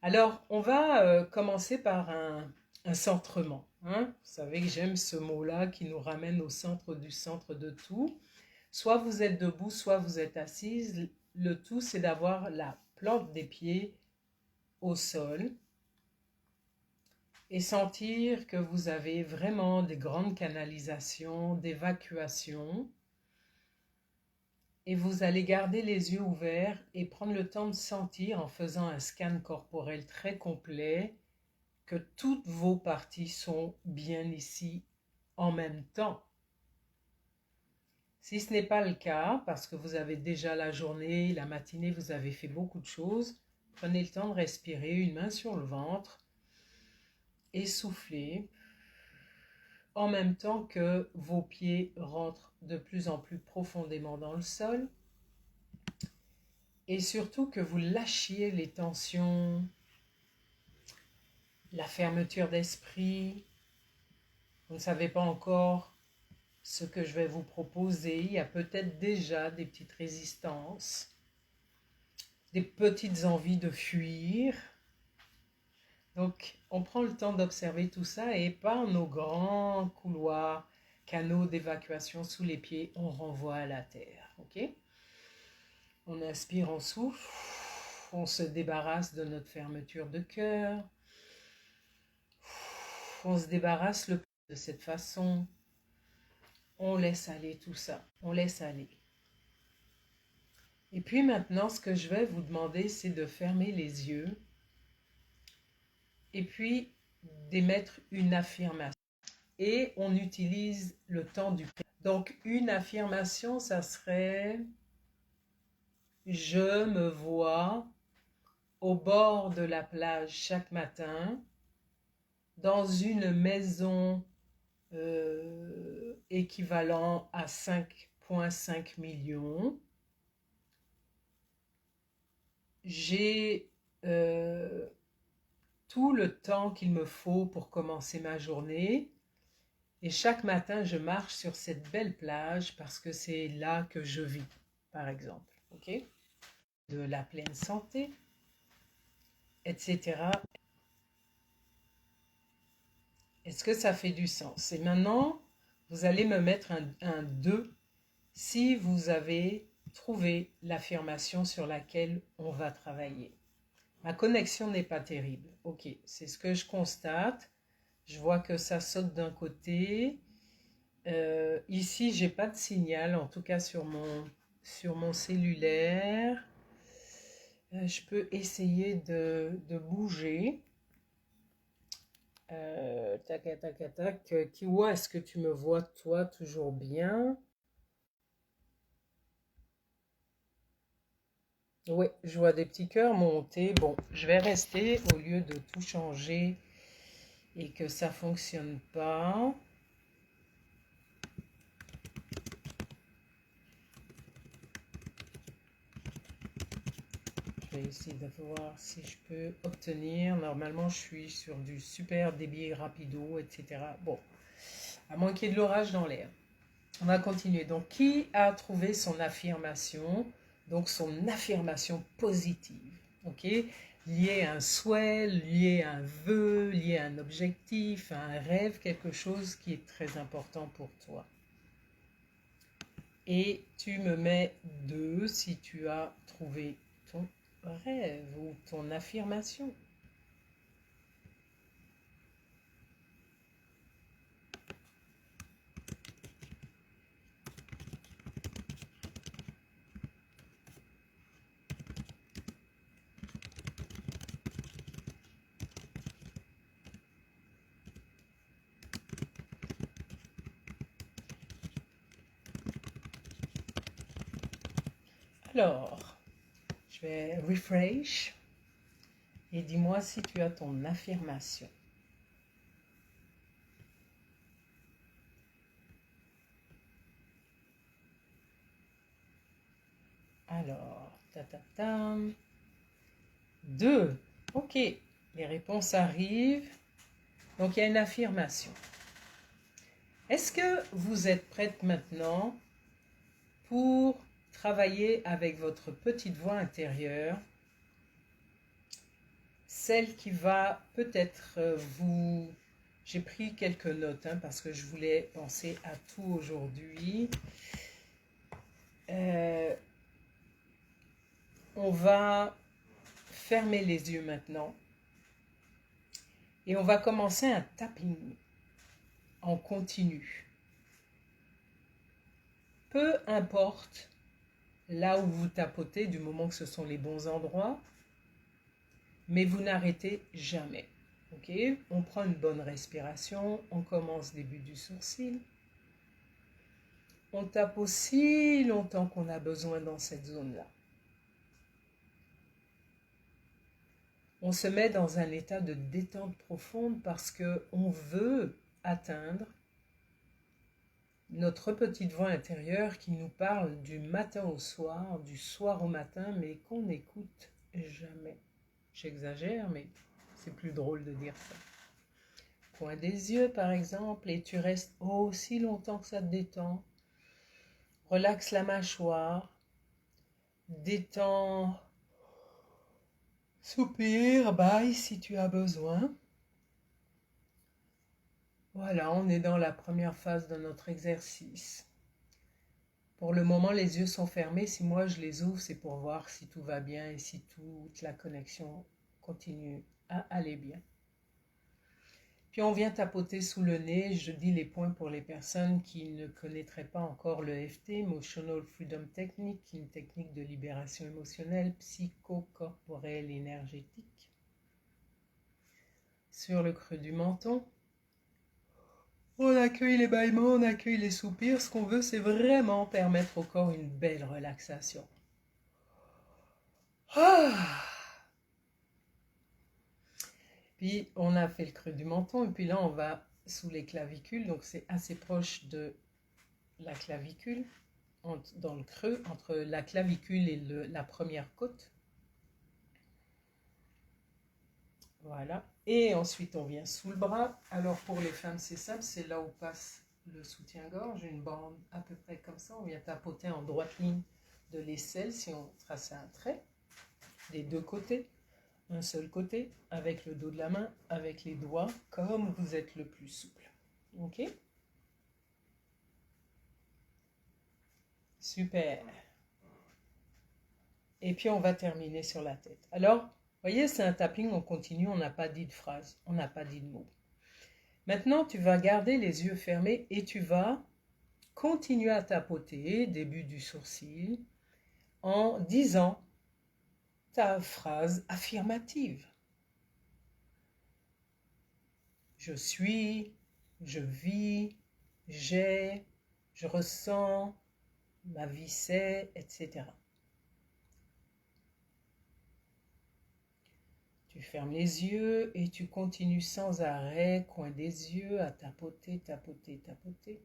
Alors, on va commencer par un centrement, hein. Vous savez que j'aime ce mot-là qui nous ramène au centre de tout. Soit vous êtes debout, soit vous êtes assise. Le tout, c'est d'avoir la plante des pieds au sol et sentir que vous avez vraiment des grandes canalisations, d'évacuation. Et vous allez garder les yeux ouverts et prendre le temps de sentir en faisant un scan corporel très complet que toutes vos parties sont bien ici en même temps. Si ce n'est pas le cas, parce que vous avez déjà la journée, la matinée, vous avez fait beaucoup de choses, prenez le temps de respirer, une main sur le ventre, et soufflez, en même temps que vos pieds rentrent de plus en plus profondément dans le sol, et surtout que vous lâchiez les tensions, la fermeture d'esprit. Vous ne savez pas encore ce que je vais vous proposer. Il y a peut-être déjà des petites résistances, des petites envies de fuir. Donc, on prend le temps d'observer tout ça et par nos grands couloirs, canaux d'évacuation sous les pieds, on renvoie à la terre. Ok? On inspire, on souffle, on se débarrasse de notre fermeture de cœur, on se débarrasse de cette façon. On laisse aller tout ça, on laisse aller. Et puis maintenant, ce que je vais vous demander, c'est de fermer les yeux et puis d'émettre une affirmation. Et on utilise le temps du présent. Donc une affirmation, ça serait « Je me vois au bord de la plage chaque matin, dans une maison équivalent à 5,5 millions. J'ai tout le temps qu'il me faut pour commencer ma journée. Et chaque matin, je marche sur cette belle plage parce que c'est là que je vis, par exemple. Ok? De la pleine santé, etc. Est-ce que ça fait du sens? Et maintenant, vous allez me mettre un 2 si vous avez trouvé l'affirmation sur laquelle on va travailler. Ma connexion n'est pas terrible. Ok, c'est ce que je constate. Je vois que ça saute d'un côté. Ici, j'ai pas de signal, en tout cas sur mon cellulaire. Je peux essayer de bouger. Tac, tac, tac. Kiwa, est-ce que tu me vois, toi, toujours bien? Oui, je vois des petits cœurs monter. Bon, je vais rester au lieu de tout changer et que ça fonctionne pas. Je vais essayer de voir si je peux obtenir. Normalement, je suis sur du super débit rapido, etc. Bon, à moins qu'il y ait de l'orage dans l'air. On va continuer. Donc, qui a trouvé son affirmation? Donc, son affirmation positive. Ok? Liée à un souhait, liée à un vœu, liée à un objectif, à un rêve, quelque chose qui est très important pour toi. Et tu me mets 2 si tu as trouvé ton rêve ou ton affirmation. Alors, je vais refresh et dis-moi si tu as ton affirmation. Alors, ta ta ta. 2. Ok, les réponses arrivent. Donc, il y a une affirmation. Est-ce que vous êtes prête maintenant pour travailler avec votre petite voix intérieure? celle qui va peut-être vous... J'ai pris quelques notes parce que je voulais penser à tout aujourd'hui. On va fermer les yeux maintenant et on va commencer un tapping en continu. Peu importe là où vous tapotez, du moment que ce sont les bons endroits, mais vous n'arrêtez jamais. Ok, on prend une bonne respiration, on commence début du sourcil. On tape aussi longtemps qu'on a besoin dans cette zone-là. On se met dans un état de détente profonde parce qu'on veut atteindre notre petite voix intérieure qui nous parle du matin au soir, du soir au matin, mais qu'on n'écoute jamais. J'exagère, mais c'est plus drôle de dire ça. Coin des yeux, par exemple, et tu restes aussi longtemps que ça te détend. Relaxe la mâchoire, détends, soupire, baille si tu as besoin. Voilà, on est dans la première phase de notre exercice. Pour le moment, les yeux sont fermés. Si moi je les ouvre, c'est pour voir si tout va bien et si toute la connexion continue à aller bien. Puis on vient tapoter sous le nez. Je dis les points pour les personnes qui ne connaîtraient pas encore le l'EFT, Emotional Freedom Technique, une technique de libération émotionnelle, psychocorporelle, énergétique. Sur le creux du menton. On accueille les bâillements, on accueille les soupirs. Ce qu'on veut, c'est vraiment permettre au corps une belle relaxation. Ah! Puis, on a fait le creux du menton. Et puis là, on va sous les clavicules. Donc, c'est assez proche de la clavicule, dans le creux, entre la clavicule et la première côte. Voilà. Et ensuite, on vient sous le bras. Alors, pour les femmes, c'est simple. C'est là où passe le soutien-gorge, une bande à peu près comme ça. On vient tapoter en droite ligne de l'aisselle si on trace un trait. Des deux côtés. Un seul côté, avec le dos de la main, avec les doigts, comme vous êtes le plus souple. Ok? Super. Et puis, on va terminer sur la tête. Alors, vous voyez, c'est un tapping, on continue, on n'a pas dit de phrase, on n'a pas dit de mot. Maintenant, tu vas garder les yeux fermés et tu vas continuer à tapoter, début du sourcil, en disant ta phrase affirmative. Je suis, je vis, j'ai, je ressens, ma vie c'est, etc. Tu fermes les yeux et tu continues sans arrêt, coin des yeux, à tapoter, tapoter, tapoter.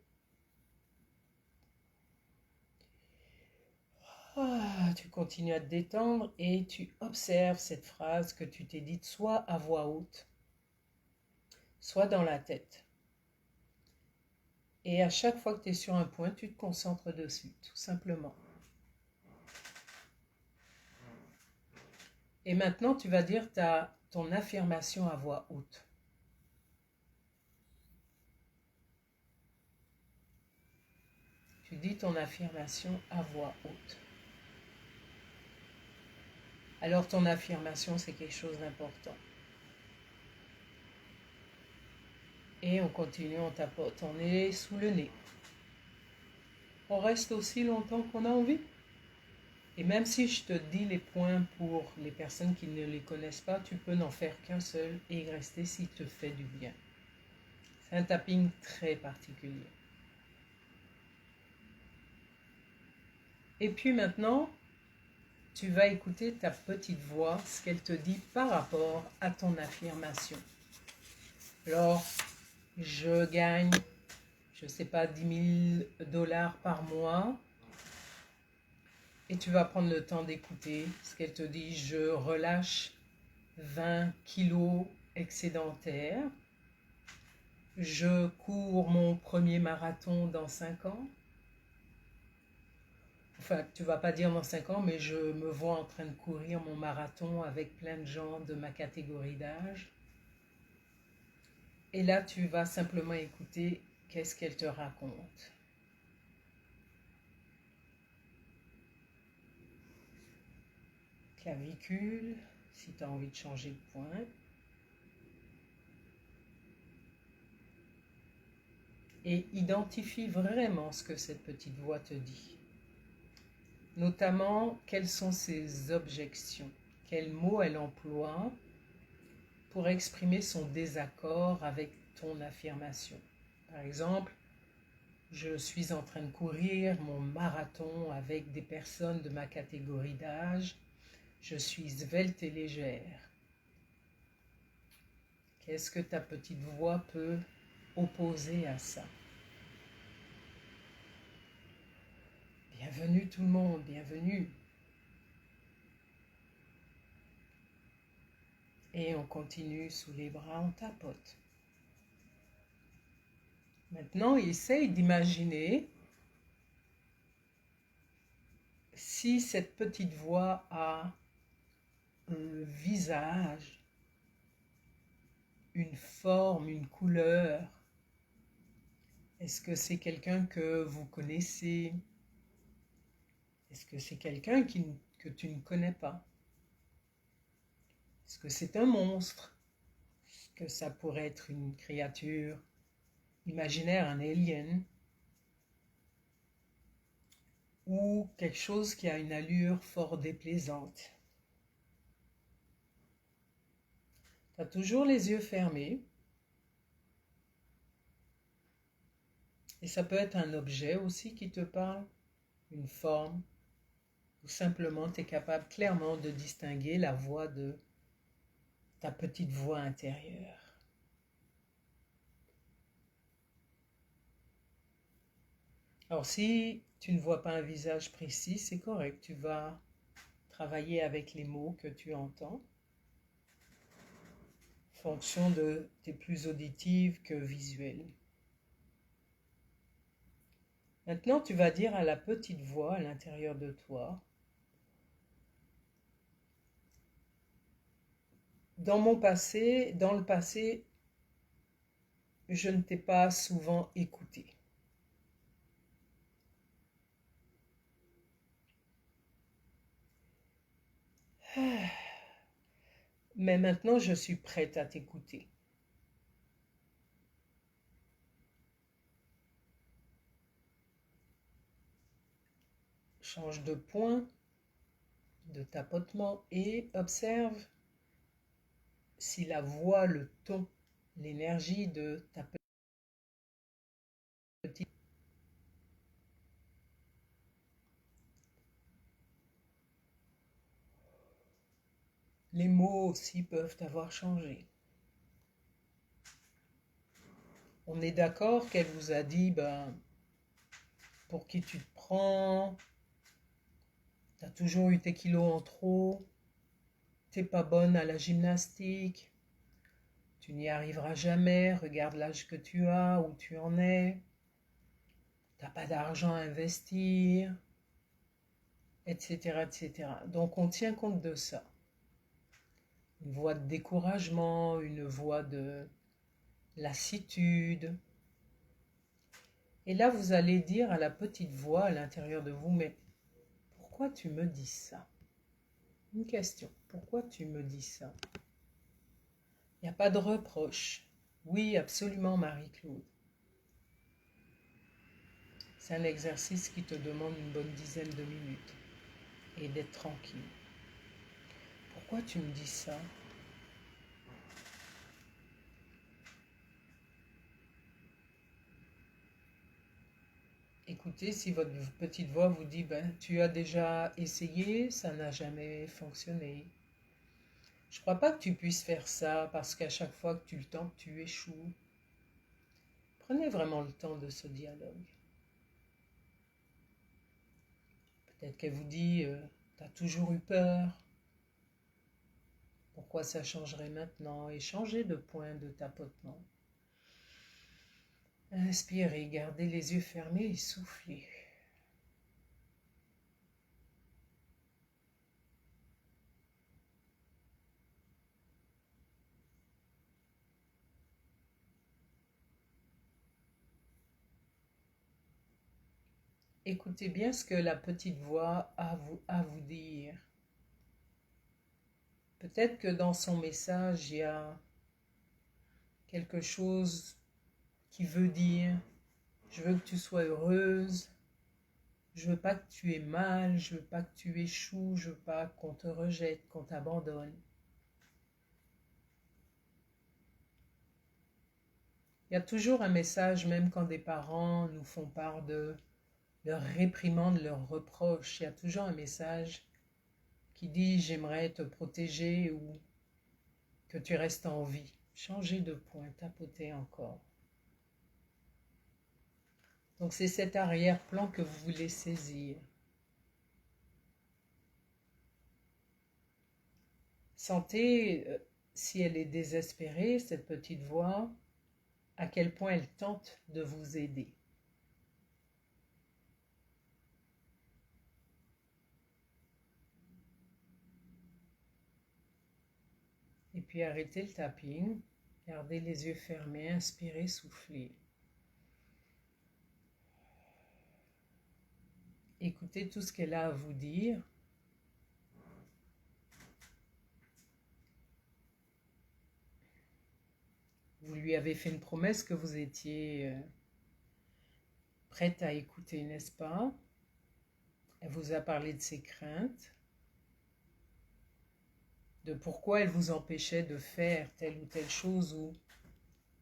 Tu continues à te détendre et tu observes cette phrase que tu t'es dite soit à voix haute, soit dans la tête. Et à chaque fois que tu es sur un point, tu te concentres dessus, tout simplement. Et maintenant, tu vas dire ton affirmation à voix haute. Tu dis ton affirmation à voix haute. Alors ton affirmation, c'est quelque chose d'important. Et on continue, on tapote, on est sous le nez. On reste aussi longtemps qu'on a envie. Et même si je te dis les points pour les personnes qui ne les connaissent pas, tu peux n'en faire qu'un seul et y rester s'il te fait du bien. C'est un tapping très particulier. Et puis maintenant, tu vas écouter ta petite voix, ce qu'elle te dit par rapport à ton affirmation. Alors, je gagne, je ne sais pas, 10 000 $ par mois. Et tu vas prendre le temps d'écouter ce qu'elle te dit. Je relâche 20 kilos excédentaires. Je cours mon premier marathon dans 5 ans. enfin, tu vas pas dire dans 5 ans, mais je me vois en train de courir mon marathon avec plein de gens de ma catégorie d'âge. Et là, tu vas simplement écouter qu'est-ce qu'elle te raconte. Clavicule, si tu as envie de changer de point. Et identifie vraiment ce que cette petite voix te dit. Notamment, quelles sont ses objections, quels mots elle emploie pour exprimer son désaccord avec ton affirmation. Par exemple, je suis en train de courir mon marathon avec des personnes de ma catégorie d'âge. Je suis svelte et légère. Qu'est-ce que ta petite voix peut opposer à ça? Bienvenue tout le monde, bienvenue. Et on continue sous les bras, on tapote. Maintenant, essaye d'imaginer si cette petite voix a un visage, une forme, une couleur. Est-ce que c'est quelqu'un que vous connaissez? Est-ce que c'est quelqu'un que tu ne connais pas? Est-ce que c'est un monstre? Est-ce que ça pourrait être une créature imaginaire, un alien? Ou quelque chose qui a une allure fort déplaisante? Tu as toujours les yeux fermés. Et ça peut être un objet aussi qui te parle, une forme, ou simplement tu es capable clairement de distinguer la voix de ta petite voix intérieure. Alors si tu ne vois pas un visage précis, c'est correct, tu vas travailler avec les mots que tu entends, en fonction de tes plus auditives que visuelles. Maintenant, tu vas dire à la petite voix à l'intérieur de toi, dans le passé, je ne t'ai pas souvent écouté. Mais maintenant, je suis prête à t'écouter. Change de point, de tapotement et observe si la voix, le ton, l'énergie de ta petite... Les mots aussi peuvent avoir changé. On est d'accord qu'elle vous a dit, pour qui tu te prends, t'as toujours eu tes kilos en trop, t'es pas bonne à la gymnastique, tu n'y arriveras jamais, regarde l'âge que tu as, où tu en es, t'as pas d'argent à investir, etc., etc. Donc on tient compte de ça. Une voix de découragement, une voix de lassitude. Et là, vous allez dire à la petite voix à l'intérieur de vous, mais pourquoi tu me dis ça? Une question, pourquoi tu me dis ça? Il n'y a pas de reproche. Oui, absolument, Marie-Claude. C'est un exercice qui te demande une bonne dizaine de minutes et d'être tranquille. Pourquoi tu me dis ça? Écoutez, si votre petite voix vous dit, tu as déjà essayé, ça n'a jamais fonctionné. Je ne crois pas que tu puisses faire ça parce qu'à chaque fois que tu le tentes, tu échoues. Prenez vraiment le temps de ce dialogue. Peut-être qu'elle vous dit, tu as toujours eu peur. Pourquoi ça changerait maintenant? Et changez de point de tapotement. Inspirez, gardez les yeux fermés et soufflez. écoutez bien ce que la petite voix a à vous dire. Peut-être que dans son message, il y a quelque chose qui veut dire je veux que tu sois heureuse, je veux pas que tu aies mal, je veux pas que tu échoues, je veux pas qu'on te rejette, qu'on t'abandonne. Il y a toujours un message, même quand des parents nous font part de leurs réprimandes, leurs reproches, il y a toujours un message qui dit j'aimerais te protéger ou que tu restes en vie. Changez de point, tapotez encore. Donc c'est cet arrière-plan que vous voulez saisir. Sentez, si elle est désespérée, cette petite voix, à quel point elle tente de vous aider. Et puis arrêtez le tapping, gardez les yeux fermés, inspirez, soufflez. Écoutez tout ce qu'elle a à vous dire. Vous lui avez fait une promesse que vous étiez prête à écouter, n'est-ce pas? Elle vous a parlé de ses craintes, de pourquoi elle vous empêchait de faire telle ou telle chose ou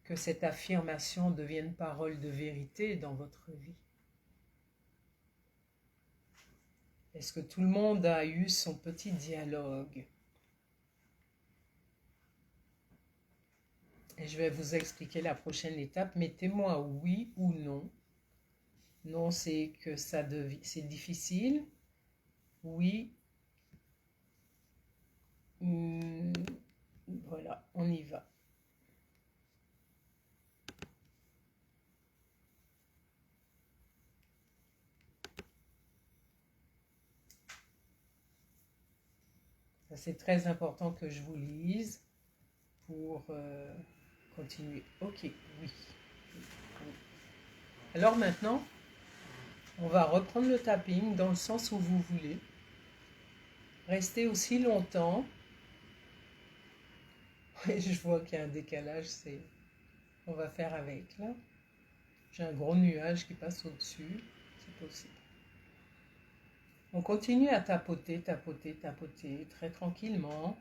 que cette affirmation devienne parole de vérité dans votre vie. Est-ce que tout le monde a eu son petit dialogue? Et je vais vous expliquer la prochaine étape. Mettez-moi oui ou non. Non, c'est que c'est difficile. Oui. Voilà, on y va. C'est très important que je vous lise pour continuer. Ok, oui. Alors maintenant, on va reprendre le tapping dans le sens où vous voulez. Restez aussi longtemps. Oui, je vois qu'il y a un décalage, on va faire avec là. J'ai un gros nuage qui passe au-dessus, c'est possible. On continue à tapoter, tapoter, tapoter, très tranquillement.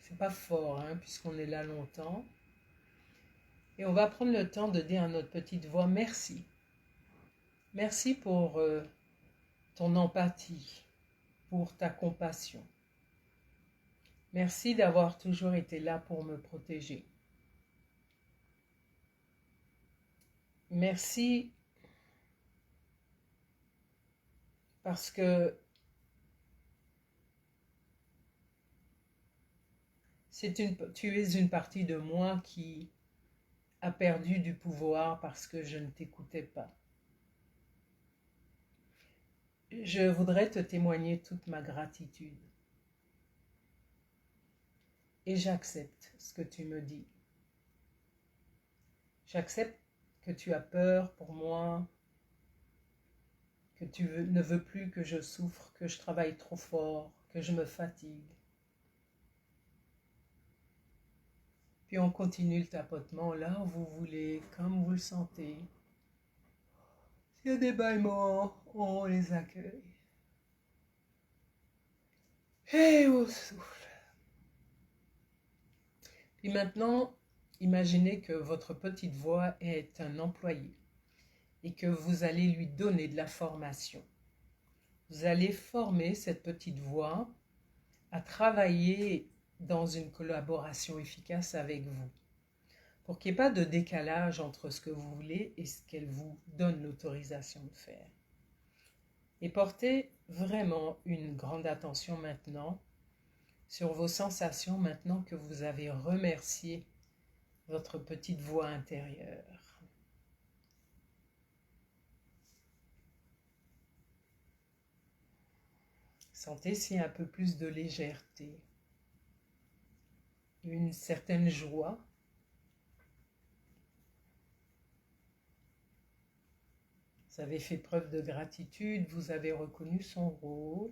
C'est pas fort, hein, puisqu'on est là longtemps. Et on va prendre le temps de dire à notre petite voix merci. Merci pour ton empathie, pour ta compassion. Merci d'avoir toujours été là pour me protéger. Merci parce que tu es une partie de moi qui a perdu du pouvoir parce que je ne t'écoutais pas. Je voudrais te témoigner toute ma gratitude. Et j'accepte ce que tu me dis. J'accepte que tu as peur pour moi, que tu ne veux plus que je souffre, que je travaille trop fort, que je me fatigue. Puis on continue le tapotement là où vous voulez, comme vous le sentez. S'il y a des bâillements, on les accueille. Et on souffle. Puis maintenant, imaginez que votre petite voix est un employé et que vous allez lui donner de la formation. Vous allez former cette petite voix à travailler dans une collaboration efficace avec vous, pour qu'il n'y ait pas de décalage entre ce que vous voulez et ce qu'elle vous donne l'autorisation de faire. Et portez vraiment une grande attention maintenant sur vos sensations maintenant que vous avez remercié votre petite voix intérieure. Sentez s'il y a un peu plus de légèreté, une certaine joie. Vous avez fait preuve de gratitude, vous avez reconnu son rôle.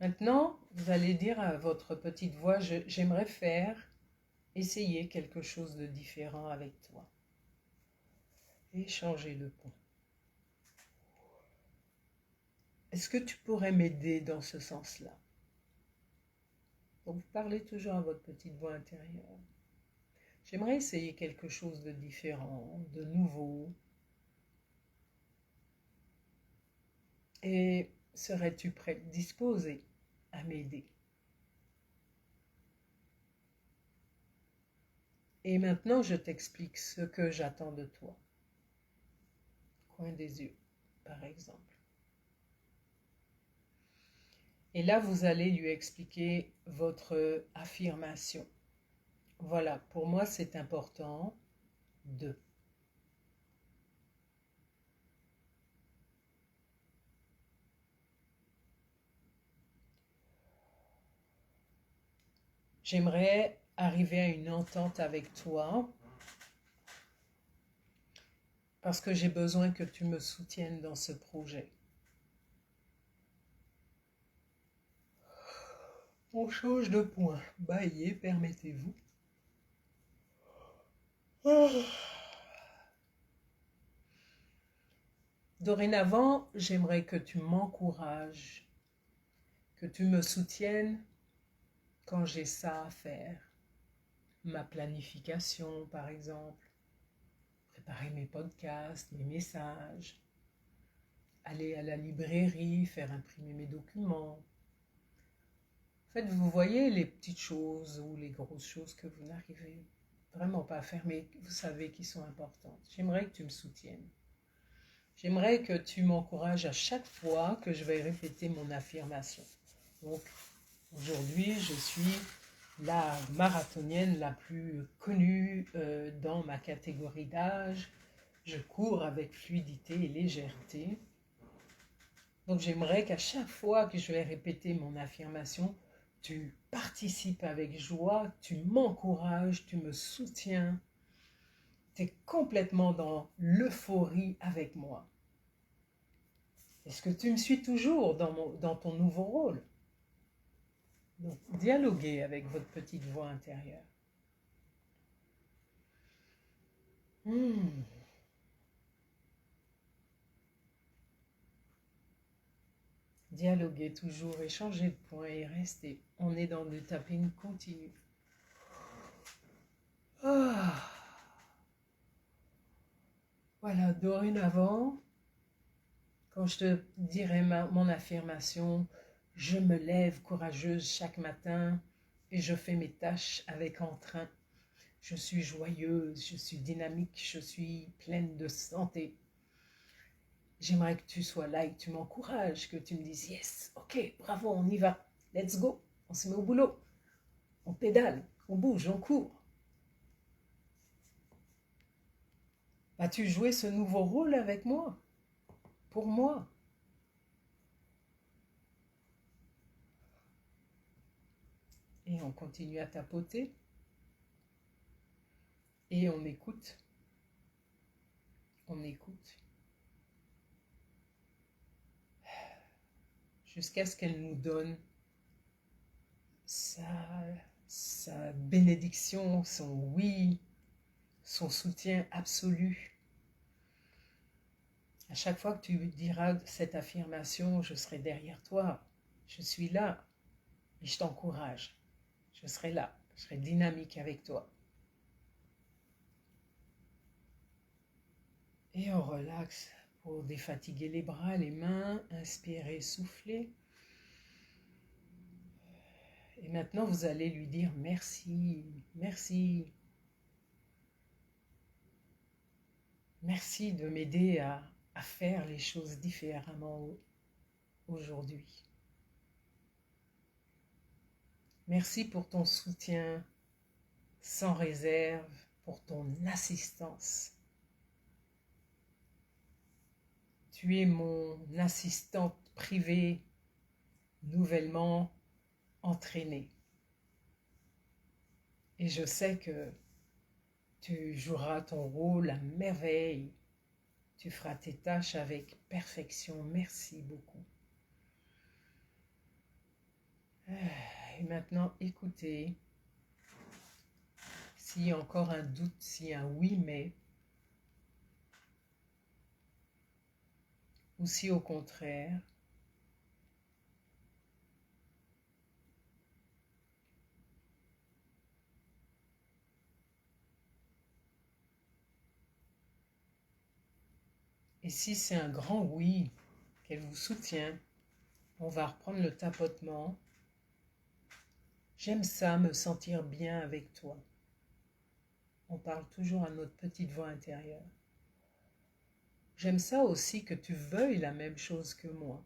Maintenant, vous allez dire à votre petite voix, j'aimerais essayer quelque chose de différent avec toi. Et changer de ton. Est-ce que tu pourrais m'aider dans ce sens-là? Donc, vous parlez toujours à votre petite voix intérieure. J'aimerais essayer quelque chose de différent, de nouveau. Et serais-tu prête, disposée à m'aider? Et maintenant, je t'explique ce que j'attends de toi. Coin des yeux, par exemple. Et là, vous allez lui expliquer votre affirmation. Voilà, pour moi, c'est important de. J'aimerais arriver à une entente avec toi parce que j'ai besoin que tu me soutiennes dans ce projet. On change de point. Baillez, permettez-vous. Dorénavant, j'aimerais que tu m'encourages, que tu me soutiennes quand j'ai ça à faire. Ma planification, par exemple, préparer mes podcasts, mes messages, aller à la librairie, faire imprimer mes documents. En fait, vous voyez les petites choses ou les grosses choses que vous n'arrivez vraiment pas à faire, mais vous savez qui sont importantes. J'aimerais que tu me soutiennes. J'aimerais que tu m'encourages à chaque fois que je vais répéter mon affirmation. Donc, aujourd'hui, je suis la marathonienne la plus connue dans ma catégorie d'âge. Je cours avec fluidité et légèreté. Donc, j'aimerais qu'à chaque fois que je vais répéter mon affirmation, tu participes avec joie, tu m'encourages, tu me soutiens. Tu es complètement dans l'euphorie avec moi. Est-ce que tu me suis toujours dans ton nouveau rôle? Donc, dialoguez avec votre petite voix intérieure. Dialoguez toujours, échangez de points et restez. On est dans du tapping continu. Ah. Voilà, dorénavant, quand je te dirai mon affirmation, je me lève courageuse chaque matin et je fais mes tâches avec entrain. Je suis joyeuse, je suis dynamique, je suis pleine de santé. J'aimerais que tu sois là et que tu m'encourages, que tu me dises yes, ok, bravo, on y va, let's go, on se met au boulot, on pédale, on bouge, on court. Vas-tu jouer ce nouveau rôle avec moi? Pour moi? Et on continue à tapoter. Et on écoute. On écoute. Jusqu'à ce qu'elle nous donne sa bénédiction, son oui, son soutien absolu. À chaque fois que tu diras cette affirmation, je serai derrière toi, je suis là et je t'encourage. Je serai là, je serai dynamique avec toi. Et on relaxe pour défatiguer les bras, les mains, inspirez, soufflez. Et maintenant, vous allez lui dire merci, merci. Merci de m'aider à faire les choses différemment aujourd'hui. Merci pour ton soutien sans réserve, pour ton assistance. Tu es mon assistante privée nouvellement entraînée. Et je sais que tu joueras ton rôle à merveille. Tu feras tes tâches avec perfection. Merci beaucoup. Et maintenant, écoutez. S'il y a encore un doute, s'il y a un oui mais, ou si au contraire, et si c'est un grand oui, qu'elle vous soutient, on va reprendre le tapotement. J'aime ça, me sentir bien avec toi. On parle toujours à notre petite voix intérieure. J'aime ça aussi que tu veuilles la même chose que moi.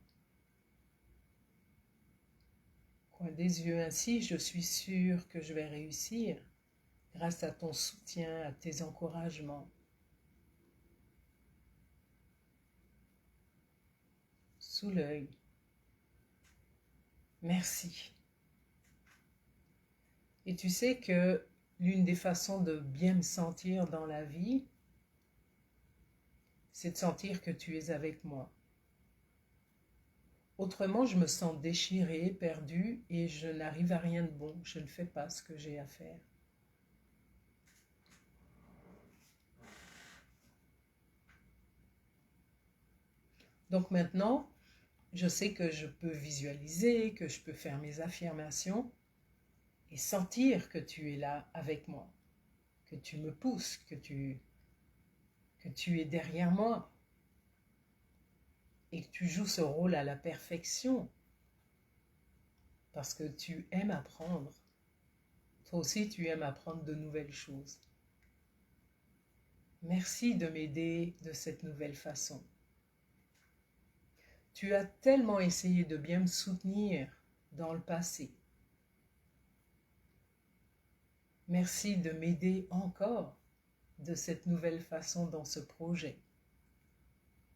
Coin des yeux, ainsi, je suis sûre que je vais réussir grâce à ton soutien, à tes encouragements. Sous l'œil. Merci. Et tu sais que l'une des façons de bien me sentir dans la vie, c'est de sentir que tu es avec moi. Autrement, je me sens déchirée, perdue et je n'arrive à rien de bon. Je ne fais pas ce que j'ai à faire. Donc maintenant, je sais que je peux visualiser, que je peux faire mes affirmations et sentir que tu es là avec moi, que tu me pousses, que tu es derrière moi et que tu joues ce rôle à la perfection parce que tu aimes apprendre. Toi aussi, tu aimes apprendre de nouvelles choses. Merci de m'aider de cette nouvelle façon. Tu as tellement essayé de bien me soutenir dans le passé. Merci de m'aider encore de cette nouvelle façon dans ce projet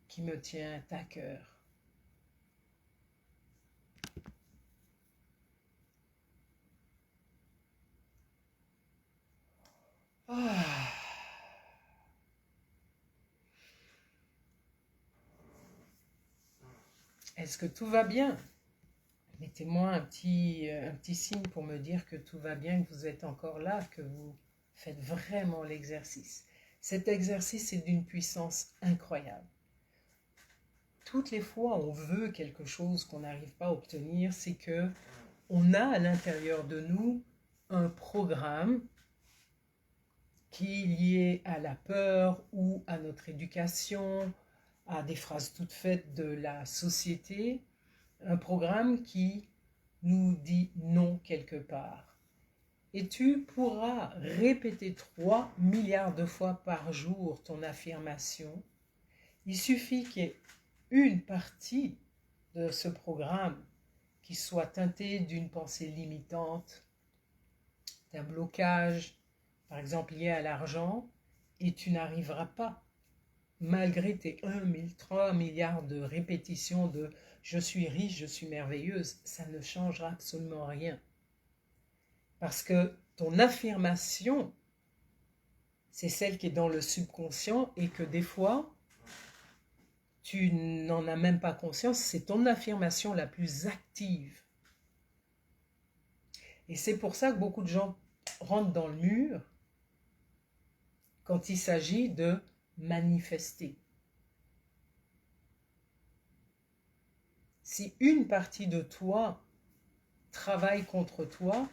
qui me tient à cœur. Ah. Est-ce que tout va bien? Mettez-moi un petit signe pour me dire que tout va bien, que vous êtes encore là, que vous faites vraiment l'exercice. Cet exercice est d'une puissance incroyable. Toutes les fois où on veut quelque chose qu'on n'arrive pas à obtenir, c'est que on a à l'intérieur de nous un programme qui est lié à la peur ou à notre éducation, à des phrases toutes faites de la société, un programme qui nous dit non quelque part. Et tu pourras répéter 3 milliards de fois par jour ton affirmation. Il suffit qu'il y ait une partie de ce programme qui soit teintée d'une pensée limitante, d'un blocage, par exemple lié à l'argent, et tu n'arriveras pas, malgré tes 3 milliards de répétitions de « je suis riche, je suis merveilleuse », ça ne changera absolument rien. Parce que ton affirmation, c'est celle qui est dans le subconscient et que des fois, tu n'en as même pas conscience, c'est ton affirmation la plus active. Et c'est pour ça que beaucoup de gens rentrent dans le mur quand il s'agit de manifester. Si une partie de toi travaille contre toi,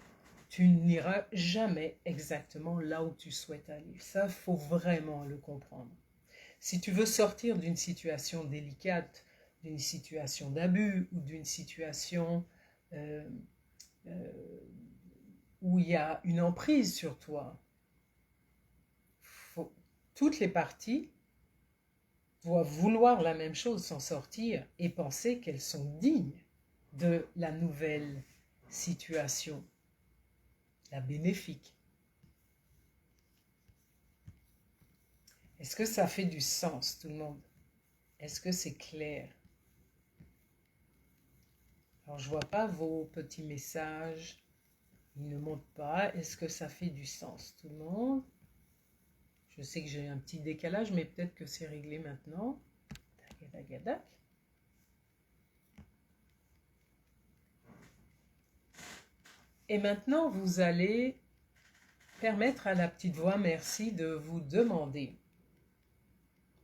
tu n'iras jamais exactement là où tu souhaites aller. Ça, il faut vraiment le comprendre. Si tu veux sortir d'une situation délicate, d'une situation d'abus ou d'une situation où il y a une emprise sur toi, toutes les parties doivent vouloir la même chose, s'en sortir et penser qu'elles sont dignes de la nouvelle situation, la bénéfique. Est-ce que ça fait du sens, tout le monde? Est-ce que c'est clair? Alors, je ne vois pas vos petits messages, Il ne monte pas. Est-ce que ça fait du sens, tout le monde? Je sais que j'ai un petit décalage, mais peut-être que c'est réglé maintenant. Tagadac. Et maintenant, vous allez permettre à la petite voix merci de vous demander.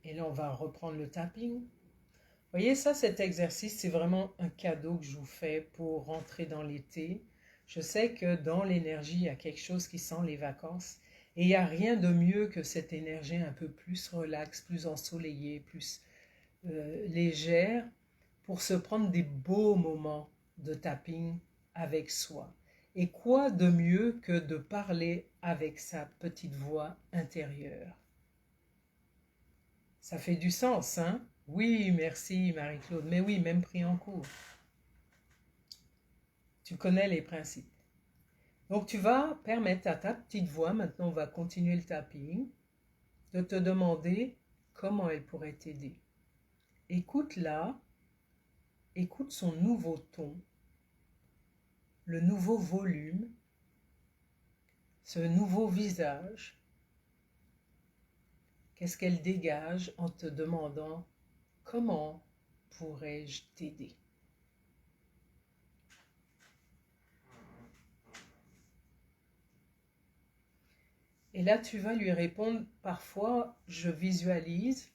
Et là, on va reprendre le tapping. Vous voyez ça, cet exercice, c'est vraiment un cadeau que je vous fais pour rentrer dans l'été. Je sais que dans l'énergie, il y a quelque chose qui sent les vacances. Et il n'y a rien de mieux que cette énergie un peu plus relaxe, plus ensoleillée, plus légère, pour se prendre des beaux moments de tapping avec soi. Et quoi de mieux que de parler avec sa petite voix intérieure? Ça fait du sens, hein? Oui, merci Marie-Claude. Mais oui, même pris en cours. Tu connais les principes. Donc tu vas permettre à ta petite voix, maintenant on va continuer le tapping, de te demander comment elle pourrait t'aider. Écoute-la, écoute son nouveau ton, le nouveau volume, ce nouveau visage. Qu'est-ce qu'elle dégage en te demandant comment pourrais-je t'aider? Et là, tu vas lui répondre, parfois, je visualise,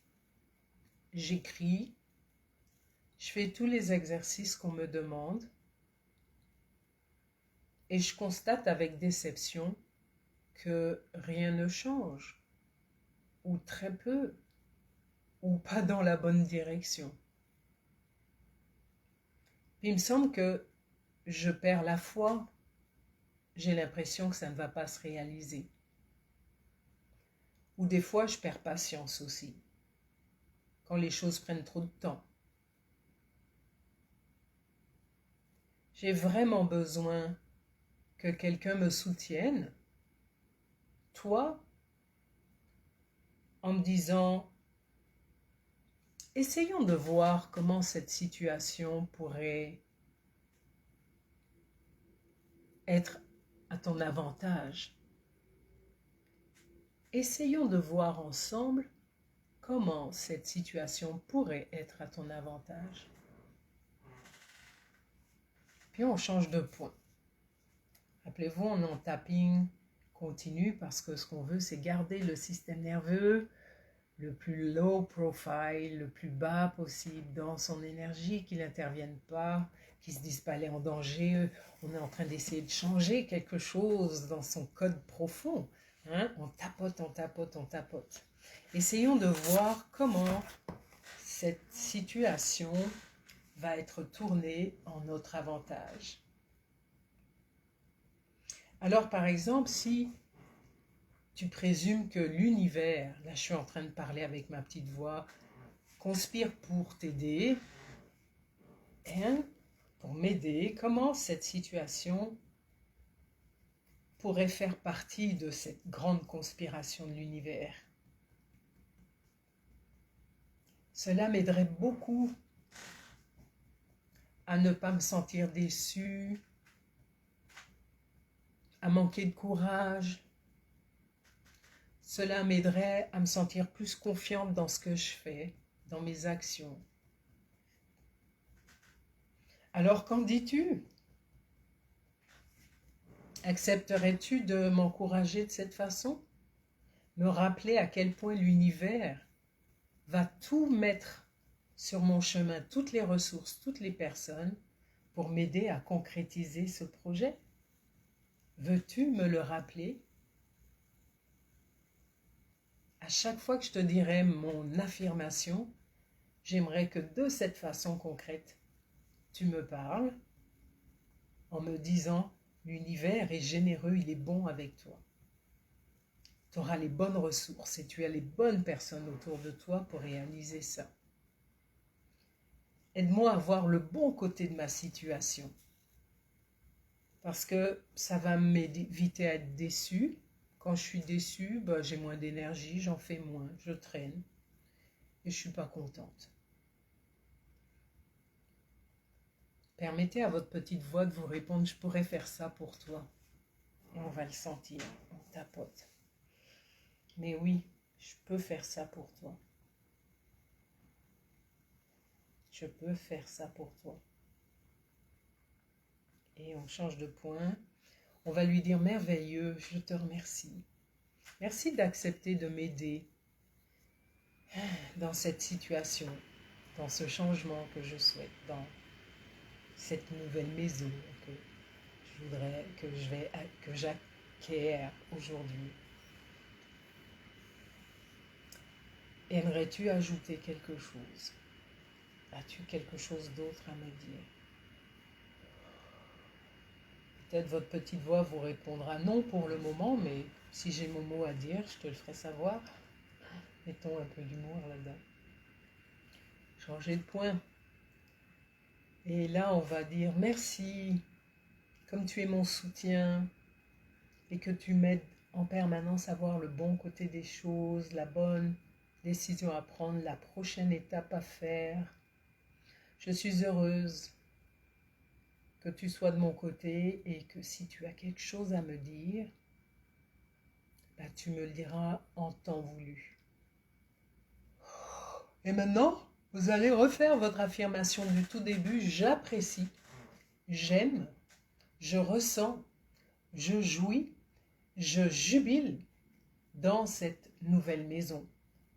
j'écris, je fais tous les exercices qu'on me demande et je constate avec déception que rien ne change, ou très peu, ou pas dans la bonne direction. Puis il me semble que je perds la foi, j'ai l'impression que ça ne va pas se réaliser. Ou des fois, je perds patience aussi, quand les choses prennent trop de temps. J'ai vraiment besoin que quelqu'un me soutienne, toi, en me disant, essayons de voir comment cette situation pourrait être à ton avantage. Essayons de voir ensemble comment cette situation pourrait être à ton avantage. Puis on change de point. Rappelez-vous, on est en tapping continu parce que ce qu'on veut, c'est garder le système nerveux le plus low profile, le plus bas possible dans son énergie, qu'il n'intervienne pas, qu'il ne se dise pas aller en danger. On est en train d'essayer de changer quelque chose dans son code profond. Hein? On tapote, on tapote, on tapote. Essayons de voir comment cette situation va être tournée en notre avantage. Alors, par exemple, si tu présumes que l'univers, là je suis en train de parler avec ma petite voix, conspire pour t'aider, pour m'aider, comment cette situation pourrait faire partie de cette grande conspiration de l'univers. Cela m'aiderait beaucoup à ne pas me sentir déçue, à manquer de courage. Cela m'aiderait à me sentir plus confiante dans ce que je fais, dans mes actions. Alors qu'en dis-tu? Accepterais-tu de m'encourager de cette façon? Me rappeler à quel point l'univers va tout mettre sur mon chemin, toutes les ressources, toutes les personnes, pour m'aider à concrétiser ce projet? Veux-tu me le rappeler? À chaque fois que je te dirai mon affirmation, j'aimerais que de cette façon concrète, tu me parles en me disant « L'univers est généreux, il est bon avec toi. » Tu auras les bonnes ressources et tu as les bonnes personnes autour de toi pour réaliser ça. Aide-moi à voir le bon côté de ma situation. Parce que ça va m'éviter à être déçu. Quand je suis déçu, j'ai moins d'énergie, j'en fais moins, je traîne. Et je ne suis pas contente. Permettez à votre petite voix de vous répondre « Je pourrais faire ça pour toi. Et on va le sentir, on tapote. Mais oui, je peux faire ça pour toi. Je peux faire ça pour toi. Et on change de point. On va lui dire merveilleux, je te remercie. Merci d'accepter de m'aider dans cette situation, dans ce changement que je souhaite, dans cette nouvelle maison que je voudrais, que j'acquiers aujourd'hui. Aimerais-tu ajouter quelque chose? As-tu quelque chose d'autre à me dire? Peut-être votre petite voix vous répondra non pour le moment, mais si j'ai mon mot à dire, je te le ferai savoir. Mettons un peu d'humour là-dedans. Changer de point. Et là, on va dire merci, comme tu es mon soutien et que tu m'aides en permanence à voir le bon côté des choses, la bonne décision à prendre, la prochaine étape à faire. Je suis heureuse que tu sois de mon côté et que si tu as quelque chose à me dire, bah, tu me le diras en temps voulu. Et maintenant, vous allez refaire votre affirmation du tout début. J'apprécie, j'aime, je ressens, je jouis, je jubile dans cette nouvelle maison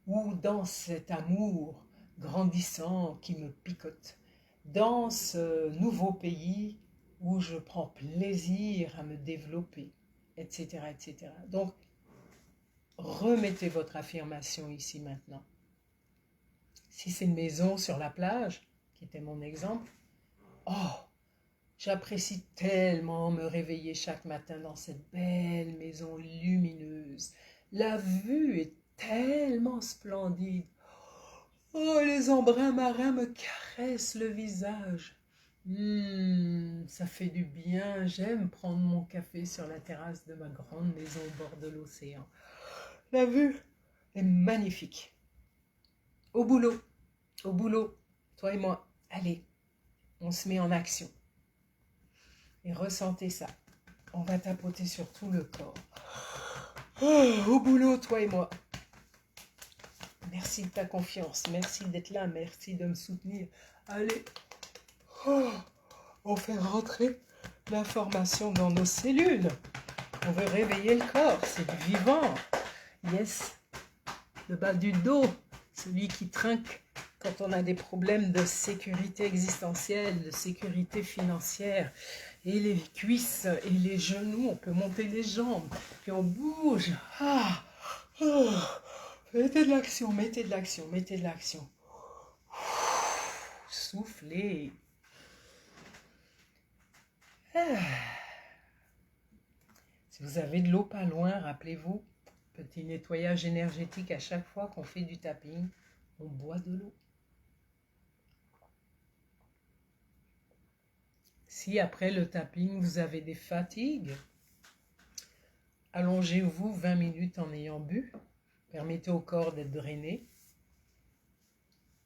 ou dans cet amour grandissant qui me picote, dans ce nouveau pays où je prends plaisir à me développer, etc., etc. Donc, remettez votre affirmation ici maintenant. Si c'est une maison sur la plage, qui était mon exemple, oh, j'apprécie tellement me réveiller chaque matin dans cette belle maison lumineuse. La vue est tellement splendide. Oh, les embruns marins me caressent le visage. Ça fait du bien. J'aime prendre mon café sur la terrasse de ma grande maison au bord de l'océan. La vue est magnifique. Au boulot, toi et moi. Allez, on se met en action. Et ressentez ça. On va tapoter sur tout le corps. Oh, au boulot, toi et moi. Merci de ta confiance. Merci d'être là. Merci de me soutenir. Allez. Oh, on fait rentrer l'information dans nos cellules. On veut réveiller le corps. C'est du vivant. Yes. Le bas du dos. Celui qui trinque quand on a des problèmes de sécurité existentielle, de sécurité financière. Et les cuisses et les genoux, on peut monter les jambes, puis on bouge. Mettez de l'action, mettez de l'action, mettez de l'action. Soufflez. Si vous avez de l'eau pas loin, rappelez-vous, petit nettoyage énergétique à chaque fois qu'on fait du tapping, on boit de l'eau. Si après le tapping, vous avez des fatigues, allongez-vous 20 minutes en ayant bu. Permettez au corps d'être drainé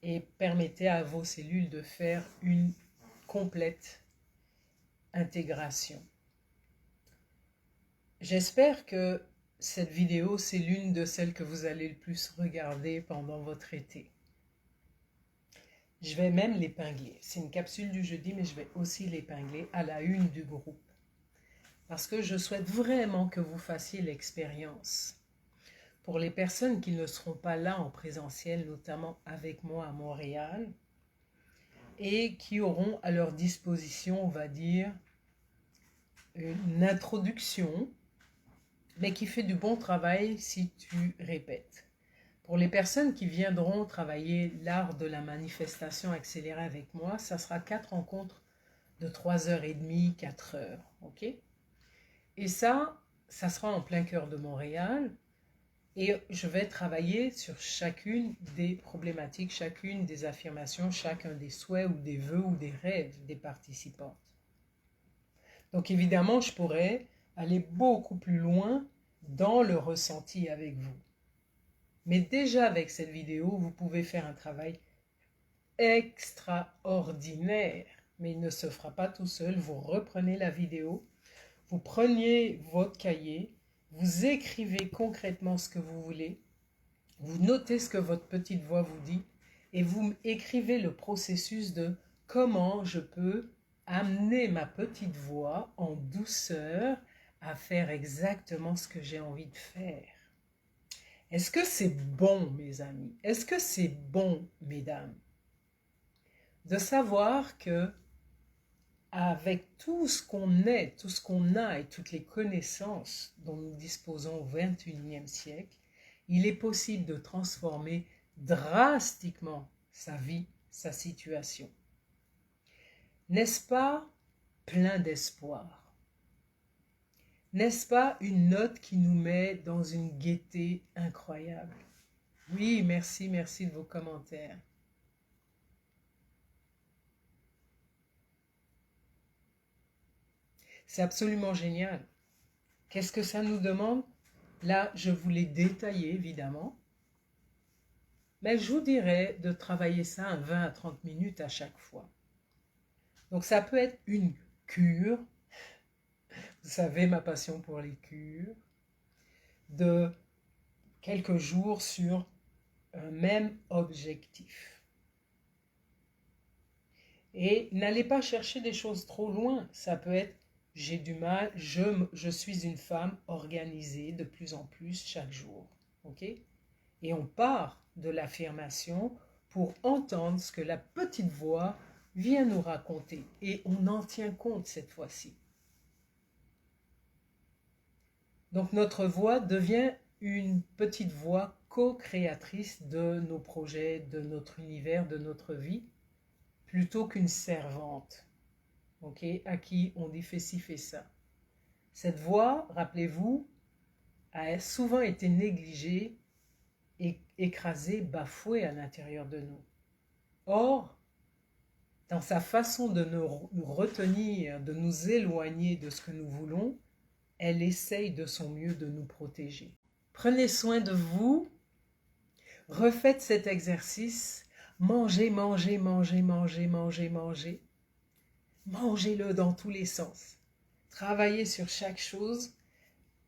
et permettez à vos cellules de faire une complète intégration. J'espère que cette vidéo, c'est l'une de celles que vous allez le plus regarder pendant votre été. Je vais même l'épingler. C'est une capsule du jeudi, mais je vais aussi l'épingler à la une du groupe. Parce que je souhaite vraiment que vous fassiez l'expérience. Pour les personnes qui ne seront pas là en présentiel, notamment avec moi à Montréal, et qui auront à leur disposition, on va dire, une introduction, mais qui fait du bon travail si tu répètes. Pour les personnes qui viendront travailler l'art de la manifestation accélérée avec moi, ça sera 4 rencontres de 3h30, 4 heures. Ok? Et ça sera en plein cœur de Montréal. Et je vais travailler sur chacune des problématiques, chacune des affirmations, chacun des souhaits ou des vœux ou des rêves des participantes. Donc évidemment, je pourrais aller beaucoup plus loin dans le ressenti avec vous. Mais déjà avec cette vidéo, vous pouvez faire un travail extraordinaire. Mais il ne se fera pas tout seul. Vous reprenez la vidéo, vous preniez votre cahier, vous écrivez concrètement ce que vous voulez, vous notez ce que votre petite voix vous dit et vous écrivez le processus de comment je peux amener ma petite voix en douceur à faire exactement ce que j'ai envie de faire. Est-ce que c'est bon, mes amis? Est-ce que c'est bon, mesdames, de savoir que avec tout ce qu'on est, tout ce qu'on a et toutes les connaissances dont nous disposons au XXIe siècle, il est possible de transformer drastiquement sa vie, sa situation. N'est-ce pas plein d'espoir? N'est-ce pas une note qui nous met dans une gaieté incroyable? Oui, merci de vos commentaires. C'est absolument génial. Qu'est-ce que ça nous demande? Là, je vous l'ai détaillé, évidemment. Mais je vous dirais de travailler ça 20 à 30 minutes à chaque fois. Donc ça peut être une cure. Vous savez ma passion pour les cures. De quelques jours sur un même objectif. Et n'allez pas chercher des choses trop loin. Ça peut être j'ai du mal, je suis une femme organisée de plus en plus chaque jour. Ok? Et on part de l'affirmation pour entendre ce que la petite voix vient nous raconter. Et on en tient compte cette fois-ci. Donc notre voix devient une petite voix co-créatrice de nos projets, de notre univers, de notre vie, plutôt qu'une servante, okay, à qui on dit fais ci, fais ça. Cette voix, rappelez-vous, a souvent été négligée, écrasée, bafouée à l'intérieur de nous. Or, dans sa façon de nous retenir, de nous éloigner de ce que nous voulons, elle essaye de son mieux de nous protéger. Prenez soin de vous, refaites cet exercice, mangez, mangez, mangez, mangez, mangez, mangez. Mangez-le dans tous les sens. Travaillez sur chaque chose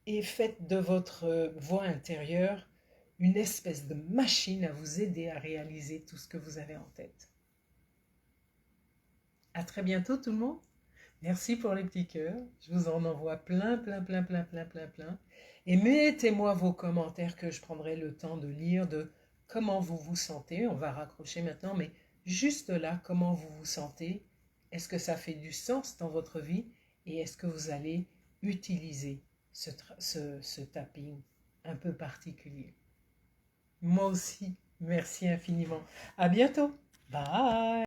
et faites de votre voix intérieure une espèce de machine à vous aider à réaliser tout ce que vous avez en tête. À très bientôt tout le monde. Merci pour les petits cœurs. Je vous en envoie plein. Et mettez-moi vos commentaires que je prendrai le temps de lire de comment vous vous sentez. On va raccrocher maintenant, mais juste là, comment vous vous sentez. Est-ce que ça fait du sens dans votre vie? Et est-ce que vous allez utiliser ce tapping un peu particulier? Moi aussi, merci infiniment. À bientôt. Bye.